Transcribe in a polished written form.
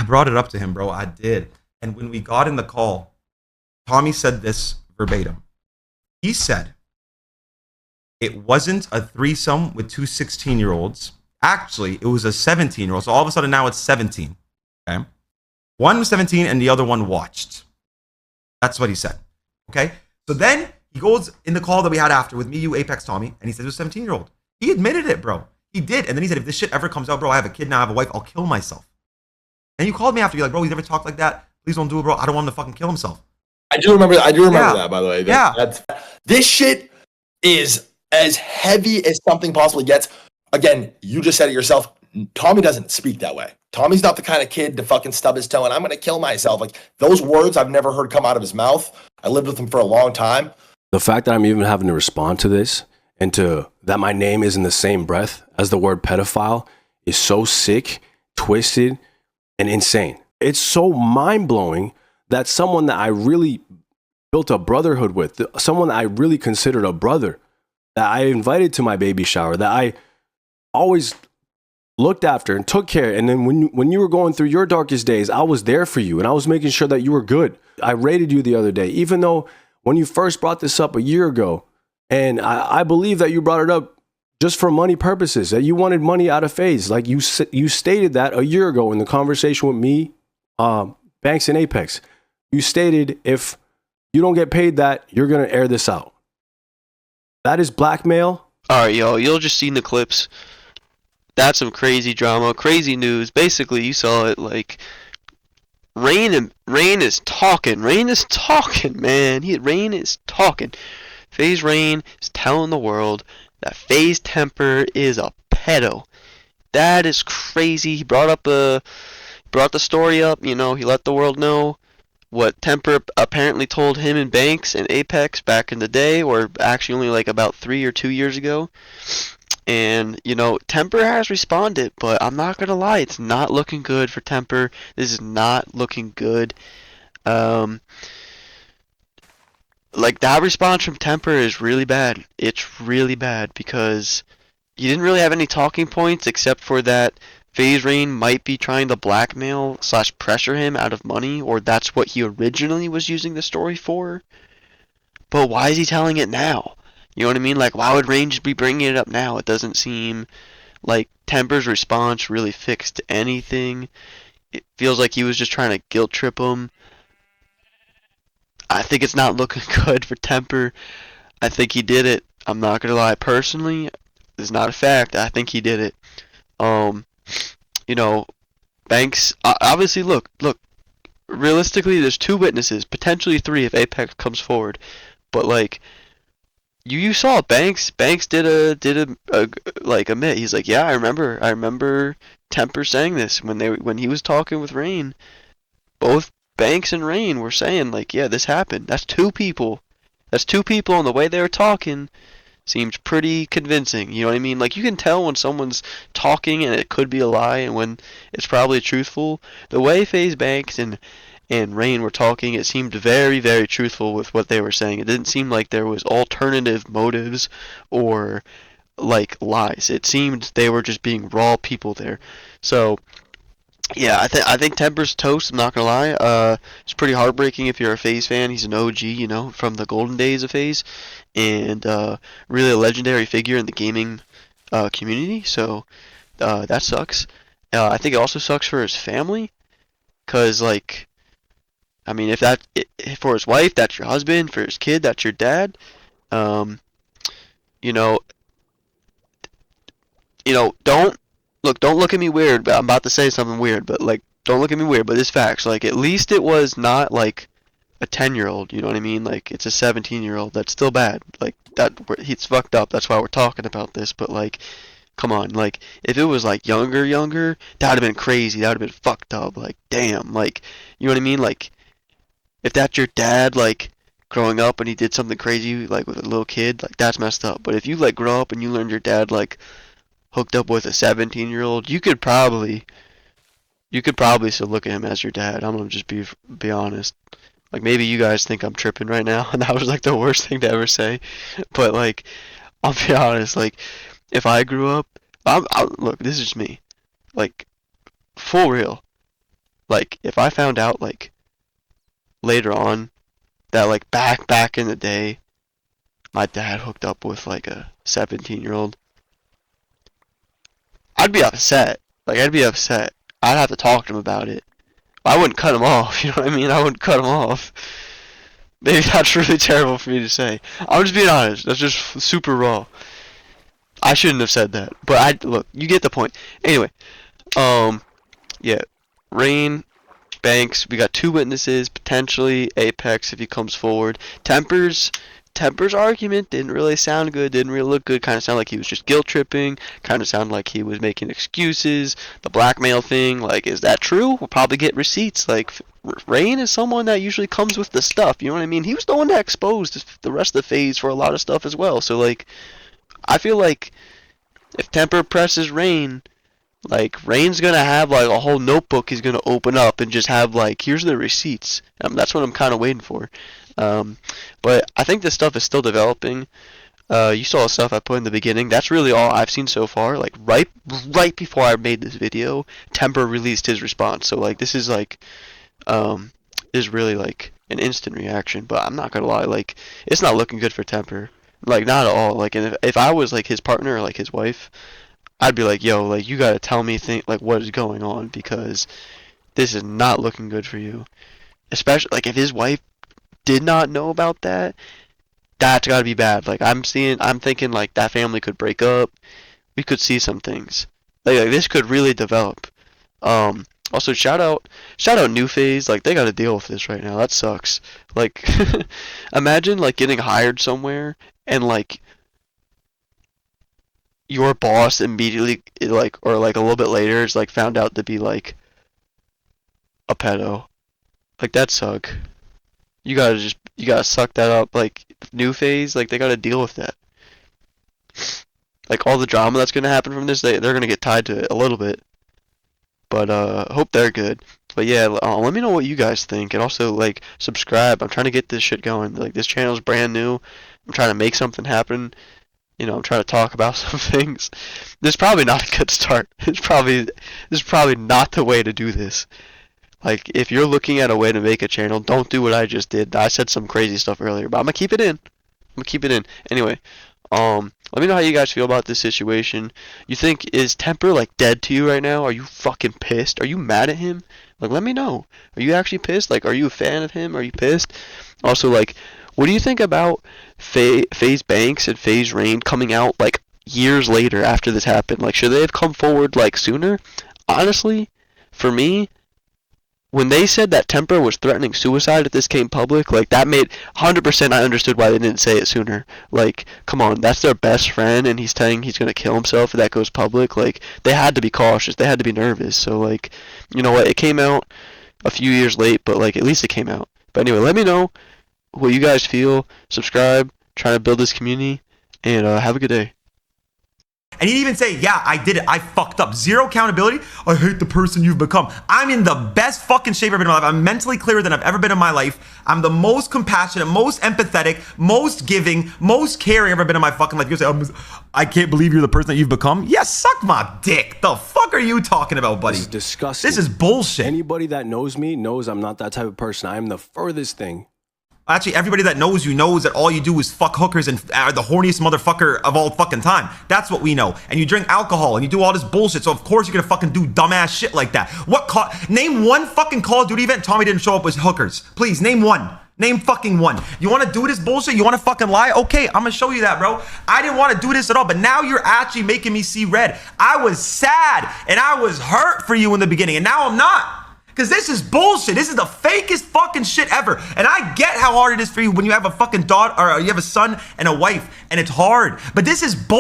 I brought it up to him, bro. I did. And when we got in the call, Tommy said this verbatim. He said it wasn't a threesome with two 16-year-olds. Actually, it was a 17-year-old. So all of a sudden now it's 17. Okay. One was 17 and the other one watched. That's what he said. Okay. So then he goes in the call that we had after with me, you, Apex, Tommy, and he said it was a 17-year-old. He admitted it, bro. He did. And then he said, if this shit ever comes out, bro, I have a kid now, I have a wife, I'll kill myself. And you called me after, you're like, bro, he's never talked like that. Please don't do it, bro. I don't want him to fucking kill himself. I do remember that, by the way. This shit is as heavy as something possibly gets. Again, you just said it yourself. Tommy doesn't speak that way. Tommy's not the kind of kid to fucking stub his toe and I'm going to kill myself. Like, those words I've never heard come out of his mouth. I lived with him for a long time. The fact that I'm even having to respond to this and that my name is in the same breath as the word pedophile is so sick, twisted, and insane. It's so mind-blowing that someone that I really built a brotherhood with, someone that I really considered a brother, that I invited to my baby shower, that I always looked after and took care. And then when you were going through your darkest days, I was there for you and I was making sure that you were good. I rated you the other day, even though when you first brought this up a year ago, and I believe that you brought it up just for money purposes, that you wanted money out of FaZe. Like you stated that a year ago in the conversation with me, Banks and Apex. You stated if you don't get paid that, you're going to air this out. That is blackmail. All right, yo, you'll just seen the clips. That's some crazy drama, crazy news. Basically, you saw it like Rain is talking. Rain is talking, man. Rain is talking. FaZe Rain is telling the world that FaZe Temperrr is a pedo. That is crazy. He brought the story up. You know, he let the world know what Temperrr apparently told him and Banks and Apex back in the day, or actually only like about 3 or 2 years ago. And, you know, Temperrr has responded, but I'm not going to lie, it's not looking good for Temperrr. This is not looking good. Like, that response from Temperrr is really bad. It's really bad because you didn't really have any talking points except for that FaZe Rain might be trying to blackmail / pressure him out of money, or that's what he originally was using the story for. But why is he telling it now? You know what I mean? Like, why would Rain just be bringing it up now? It doesn't seem like Temperrr's response really fixed anything. It feels like he was just trying to guilt trip him. I think it's not looking good for Temperrr. I think he did it. I'm not gonna lie. Personally, it's not a fact. I think he did it. You know, Banks. Obviously, look. Realistically, there's 2 witnesses, potentially 3 if Apex comes forward. But like, you saw Banks. Banks did a admit. He's like, yeah, I remember Temperrr saying this when he was talking with Rain. Both Banks and Rain were saying like, yeah, this happened. That's 2 people. That's 2 people, and the way they were talking seems pretty convincing. You know what I mean? Like, you can tell when someone's talking and it could be a lie, and when it's probably truthful. The way FaZe Banks and Rain were talking, it seemed very, very truthful with what they were saying. It didn't seem like there was alternative motives or like lies. It seemed they were just being raw people there. So yeah, I think Temperrr's toast. I'm not gonna lie. It's pretty heartbreaking if you're a FaZe fan. He's an OG, you know, from the golden days of FaZe, and really a legendary figure in the gaming community. So that sucks. I think it also sucks for his family, cause like, I mean, for his wife, that's your husband. For his kid, that's your dad. You know, don't look at me weird. But I'm about to say something weird, but like, don't look at me weird. But it's facts. Like, at least it was not like a 10-year-old. You know what I mean? Like, it's a 17-year-old. That's still bad. Like, he's fucked up. That's why we're talking about this. But like, come on. Like, if it was like younger, that would have been crazy. That would have been fucked up. Like, damn. Like, you know what I mean? Like, if that's your dad, like, growing up and he did something crazy, like, with a little kid, like, that's messed up. But if you, like, grow up and you learned your dad, like, hooked up with a 17-year-old, you could probably still look at him as your dad. I'm gonna just be honest. Like, maybe you guys think I'm tripping right now, and that was, like, the worst thing to ever say. But, like, I'll be honest, like, if I grew up, look, this is me. Like, full real. Like, if I found out, like, later on that, like, back in the day, my dad hooked up with, like, a 17-year-old, I'd be upset. Like, I'd be upset. I'd have to talk to him about it. I wouldn't cut him off, you know what I mean? I wouldn't cut him off. Maybe that's really terrible for me to say. I'm just being honest. That's just super raw. I shouldn't have said that. But look, you get the point. Anyway, yeah. Rain, Banks, we got 2 witnesses, potentially Apex if he comes forward. Temperrr's argument didn't really sound good, didn't really look good, kind of sounded like he was just guilt tripping, kind of sounded like he was making excuses. The blackmail thing, like, is that true? We'll probably get receipts. Like, Rain is someone that usually comes with the stuff, you know what I mean? He was the one that exposed the rest of the FaZe for a lot of stuff as well, so, like, I feel like if Temperrr presses Rain, like, Rain's gonna have, like, a whole notebook he's gonna open up and just have, like, here's the receipts. That's what I'm kind of waiting for. But I think this stuff is still developing. You saw the stuff I put in the beginning. That's really all I've seen so far. Like, right before I made this video, Temperrr released his response. So, like, this is, like, is really, like, an instant reaction. But I'm not gonna lie, like, it's not looking good for Temperrr. Like, not at all. Like, and if I was, like, his partner or, like, his wife, I'd be like, yo, like, you gotta tell me like, what is going on, because this is not looking good for you. Especially, like, if his wife did not know about that, that's gotta be bad. Like, I'm thinking, like, that family could break up. We could see some things. Like this could really develop. Also, shout out New FaZe. Like, they gotta deal with this right now. That sucks. Like, imagine, like, getting hired somewhere and, like, your boss immediately, like, or, like, a little bit later is, like, found out to be, like, a pedo. Like, that suck. You gotta suck that up. Like, New FaZe, like, they gotta deal with that. Like, all the drama that's gonna happen from this, they're gonna get tied to it a little bit. But, hope they're good. But yeah, let me know what you guys think. And also, like, subscribe. I'm trying to get this shit going. Like, this channel's brand new. I'm trying to make something happen. You know, I'm trying to talk about some things. This is probably not a good start. This is probably not the way to do this. Like, if you're looking at a way to make a channel, don't do what I just did. I said some crazy stuff earlier, but I'm gonna keep it in. Anyway, let me know how you guys feel about this situation. You think, is Temperrr, like, dead to you right now? Are you fucking pissed? Are you mad at him? Like, let me know. Are you actually pissed? Like, are you a fan of him? Are you pissed? Also, like, what do you think about FaZe Banks and FaZe Rain coming out, like, years later after this happened? Like, should they have come forward, like, sooner? Honestly, for me, when they said that Temperrr was threatening suicide if this came public, like, that made 100% I understood why they didn't say it sooner. Like, come on, that's their best friend, and he's saying he's gonna kill himself if that goes public. Like, they had to be cautious. They had to be nervous. So, like, you know what? It came out a few years late, but, like, at least it came out. But anyway, let me know what you guys feel. Subscribe. Trying to build this community, and have a good day. And he'd even say, yeah, I did it. I fucked up. Zero accountability. I hate the person you've become. I'm in the best fucking shape I've been in my life. I'm mentally clearer than I've ever been in my life. I'm the most compassionate, most empathetic, most giving, most caring I've ever been in my fucking life. You say, I can't believe you're the person that you've become. Yeah, suck my dick. The fuck are you talking about, buddy? This is disgusting. This is bullshit. Anybody that knows me knows I'm not that type of person. I am the furthest thing. Actually, everybody that knows you knows that all you do is fuck hookers and are the horniest motherfucker of all fucking time. That's what we know. And you drink alcohol and you do all this bullshit. So of course you're gonna fucking do dumbass shit like that. Name one fucking Call of Duty event Tommy didn't show up with hookers. Please, name one. Name fucking one. You wanna do this bullshit? You wanna fucking lie? Okay, I'm gonna show you that, bro. I didn't wanna do this at all, but now you're actually making me see red. I was sad and I was hurt for you in the beginning, and now I'm not. Because this is bullshit. This is the fakest fucking shit ever. And I get how hard it is for you when you have a fucking daughter, or you have a son and a wife, and it's hard. But this is bullshit.